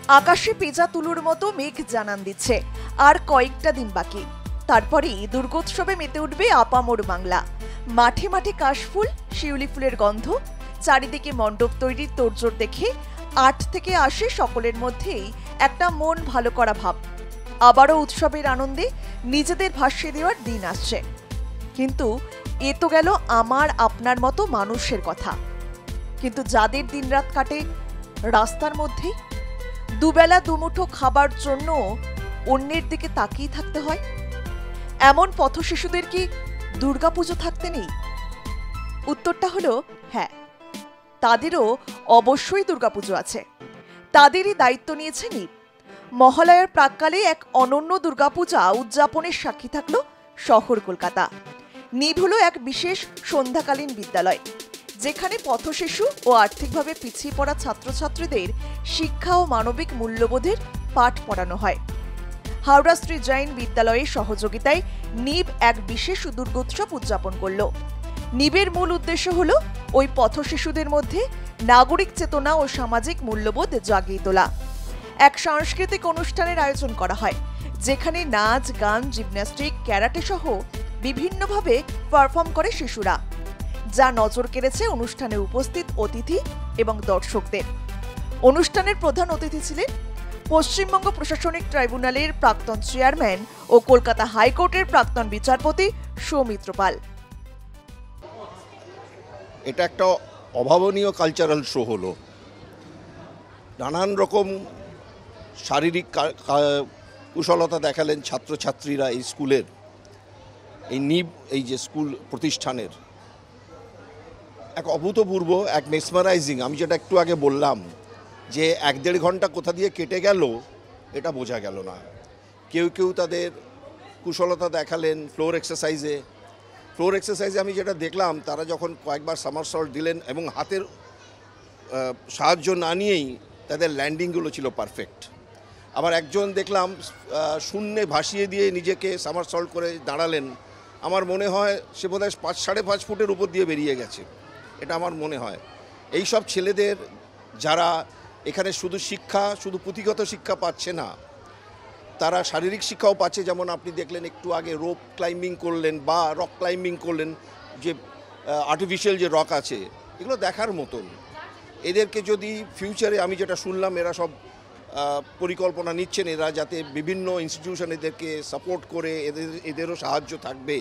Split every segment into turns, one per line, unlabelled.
আকাশে পেঁজা তুলোর মতো মেঘ জানান দিচ্ছে আর কয়েকটা দিন বাকি। তারপরেই দুর্গোৎসবে মেতে উঠবে আপামোর বাংলা। মাঠে মাঠে কাশফুল, শিউলি ফুলের গন্ধ, চারিদিকে মণ্ডপ তৈরির তোড়জোড় দেখে 8 থেকে আসে সকলের মধ্যেই একটা মন ভালো করা ভাব। আবারও উৎসবের আনন্দে নিজেদের ভাসিয়ে দেওয়ার দিন আসছে। কিন্তু এ তো গেল আমার আপনার মতো মানুষের কথা। কিন্তু যাদের দিনরাত কাটে রাস্তার মধ্যেই, দুবেলা দুমুঠো খাবার জন্য অন্যের দিকে তাকিয়ে থাকতে হয়, এমন পথশিশুদের কি দুর্গাপুজো থাকতে নেই? উত্তরটা হলো হ্যাঁ, তাদেরও অবশ্যই দুর্গাপুজো আছে। তাদেরই দায়িত্ব নিয়েছে নিব। মহালয়ার প্রাক্কালে এক অনন্য দুর্গাপূজা উদযাপনের সাক্ষী থাকলো শহর কলকাতা। নিব হলো এক বিশেষ সন্ধ্যাকালীন বিদ্যালয়, যেখানে পথশিশু ও আর্থিকভাবে পিছিয়ে পড়া ছাত্রছাত্রীদের শিক্ষা ও মানবিক মূল্যবোধের পাঠ পড়ানো হয়। হাওড়া শ্রী জৈন বিদ্যালয়ের সহযোগিতায় নিব এক বিশেষ দুর্গোৎসব উদযাপন করল। নিবের মূল উদ্দেশ্য হল ওই পথশিশুদের মধ্যে নাগরিক চেতনা ও সামাজিক মূল্যবোধ জাগিয়ে তোলা। এক সাংস্কৃতিক অনুষ্ঠানের আয়োজন করা হয়, যেখানে নাচ, গান, জিমন্যাস্টিক, ক্যারাটে সহ বিভিন্নভাবে পারফর্ম করে শিশুরা, যা নজর কেড়েছে অনুষ্ঠানে উপস্থিত অতিথি এবং দর্শকদের। অনুষ্ঠানের প্রধান অতিথি ছিলেন পশ্চিমবঙ্গ প্রশাসনিক ট্রাইব্যুনালের প্রাক্তন চেয়ারম্যান ও কলকাতা হাইকোর্টের প্রাক্তন বিচারপতি সৌমিত্র পাল।
এটা একটা অভাবনীয় কালচারাল শো হলো। নানান রকম শারীরিক কুশলতা দেখালেন ছাত্রছাত্রীরা এই স্কুলের, এই নিব, এই যে স্কুল প্রতিষ্ঠানের। এক অভূতপূর্ব, এক মেসমারাইজিং। আমি যেটা একটু আগে বললাম যে 1-1.5 ঘন্টা কোথা দিয়ে কেটে গেল এটা বোঝা গেল না। কেউ কেউ তাদের কুশলতা দেখালেন ফ্লোর এক্সারসাইজে। আমি যেটা দেখলাম, তারা যখন কয়েকবার সামারসল্ট দিলেন এবং হাতের সাহায্য না নিয়েই তাদের ল্যান্ডিংগুলো ছিল পারফেক্ট। আবার একজন দেখলাম শূন্যে ভাসিয়ে দিয়ে নিজেকে সামারসল্ট করে দাঁড়ালেন। আমার মনে হয় সে বোধহয় 5-5.5 ফুটের উপর দিয়ে বেরিয়ে গেছে, এটা আমার মনে হয়। এই সব ছেলেদের যারা এখানে শুধু পুঁথিগত শিক্ষা পাচ্ছে না, তারা শারীরিক শিক্ষাও পাচ্ছে। যেমন আপনি দেখলেন একটু আগে রোপ ক্লাইম্বিং করলেন বা রক ক্লাইম্বিং করলেন, যে আর্টিফিশিয়াল যে রক আছে, এগুলো দেখার মতন। এদেরকে যদি ফিউচারে, আমি যেটা শুনলাম, এরা সব পরিকল্পনা নিচ্ছেন এরা, যাতে বিভিন্ন ইনস্টিটিউশন এদেরকে সাপোর্ট করে, এদেরও সাহায্য থাকবে।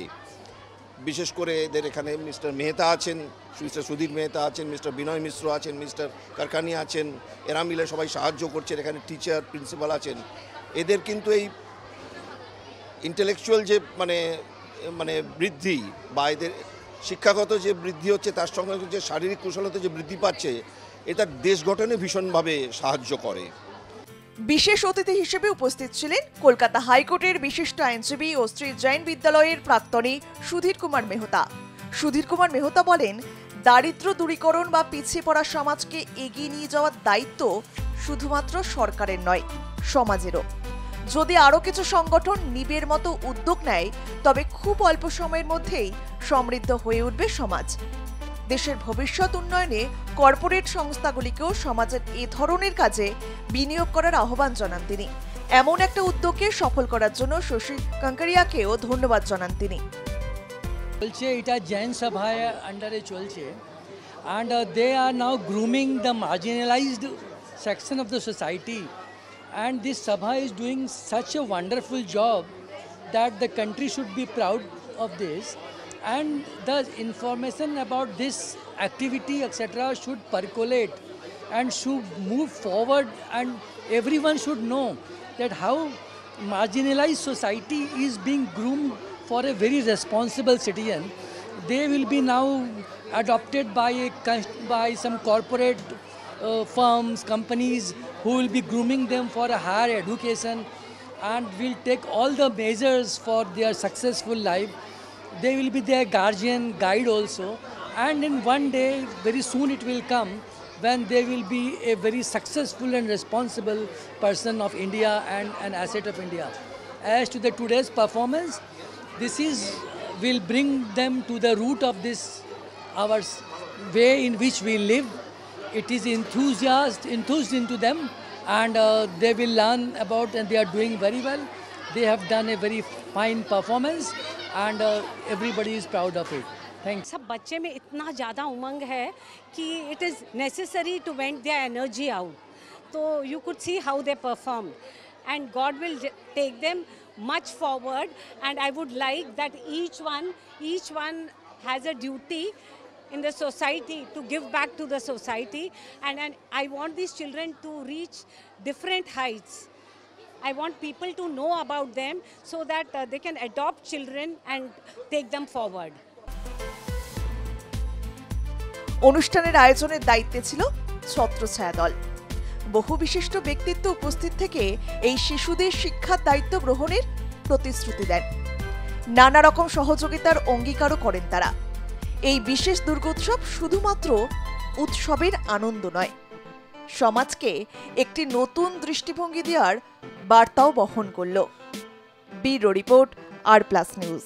বিশেষ করে এদের এখানে মিস্টার মেহতা আছেন, মিস্টার সুধীর মেহতা আছেন, মিস্টার বিনয় মিশ্র আছেন, মিস্টার কারকানি আছেন। এরা মিলে সবাই সাহায্য করছেন। এখানে টিচার, প্রিন্সিপাল আছেন। এদের কিন্তু এই ইন্টেলেকচুয়াল যে মানে বৃদ্ধি বা এদের শিক্ষাগত যে বৃদ্ধি হচ্ছে, তার সঙ্গে যে শারীরিক কুশলতা যে বৃদ্ধি পাচ্ছে, এটা দেশ গঠনে ভীষণভাবে সাহায্য করে।
বিশেষ অতিথি হিসেবে উপস্থিত ছিলেন কলকাতা হাইকোর্টের বিশিষ্ট আইনজীবী ও শ্রী জৈন বিদ্যালয়ের প্রাক্তনী সুধীর কুমার মেহতা। সুধীর কুমার মেহতা বলেন, দারিদ্র্য দূরীকরণ বা পিছিয়ে পড়া সমাজকে এগিয়ে নিয়ে যাওয়ার দায়িত্ব শুধুমাত্র সরকারের নয়, সমাজেরও। যদি আরও কিছু সংগঠন নিবের মতো উদ্যোগ নেয়, তবে খুব অল্প সময়ের মধ্যেই সমৃদ্ধ হয়ে উঠবে সমাজ। দেশের ভবিষ্যৎ উন্নয়নে কর্পোরেট সংস্থাগুলিকেও সমাজের এ ধরনের কাজে বিনিয়োগ করার আহ্বান জানান তিনি। এমন একটা উদ্যোগকে সফল করার জন্য শশী কাঙ্কারিয়াকেও ধন্যবাদ জানান তিনি।
চলছে এটা জৈন সভায় আন্ডারে চলছে, and they are now grooming the marginalized section of the society, and this sabha is doing such a wonderful job that the country should be proud of this, and the information about this activity etc should percolate and should move forward, and everyone should know that how marginalized society is being groomed for a very responsible citizen. They will be now adopted by some corporate firms, companies who will be grooming them for a higher education and will take all the measures for their successful life. They will be their guardian, guide also, and in one day, very soon it will come when they will be a very successful and responsible person of India and an asset of India. As to the today's performance, this will bring them to the root of this, our way in which we live. It is enthused into them and they will learn about, and they are doing very well. They have done a very fine performance, and everybody is proud of it. Thanks.
सब बच्चे में इतना ज़्यादा उमंग है कि it is necessary to vent their energy out. So you could see how they performed, and God will take them much forward. And I would like that each one has a duty in the society to give back to the society, and I want these children to reach different heights. I want people to know about them so that they can adopt children and take them forward.
অনুষ্ঠানের আয়োজনের দায়িত্বে ছিল ছত্রছায়া দল। বহু বিশিষ্ট ব্যক্তিত্ব উপস্থিত থেকে এই শিশুদের শিক্ষার দায়িত্ব গ্রহণের প্রতিশ্রুতি দেন। নানা রকম সহযোগিতার অঙ্গীকারও করেন তারা। এই বিশেষ দুর্গোৎসব শুধুমাত্র উৎসবের আনন্দ নয়, সমাজকে একটি নতুন দৃষ্টিভঙ্গি দেওয়ার বার্তাও বহন করল। ব্যুরো রিপোর্ট, আর প্লাস নিউজ।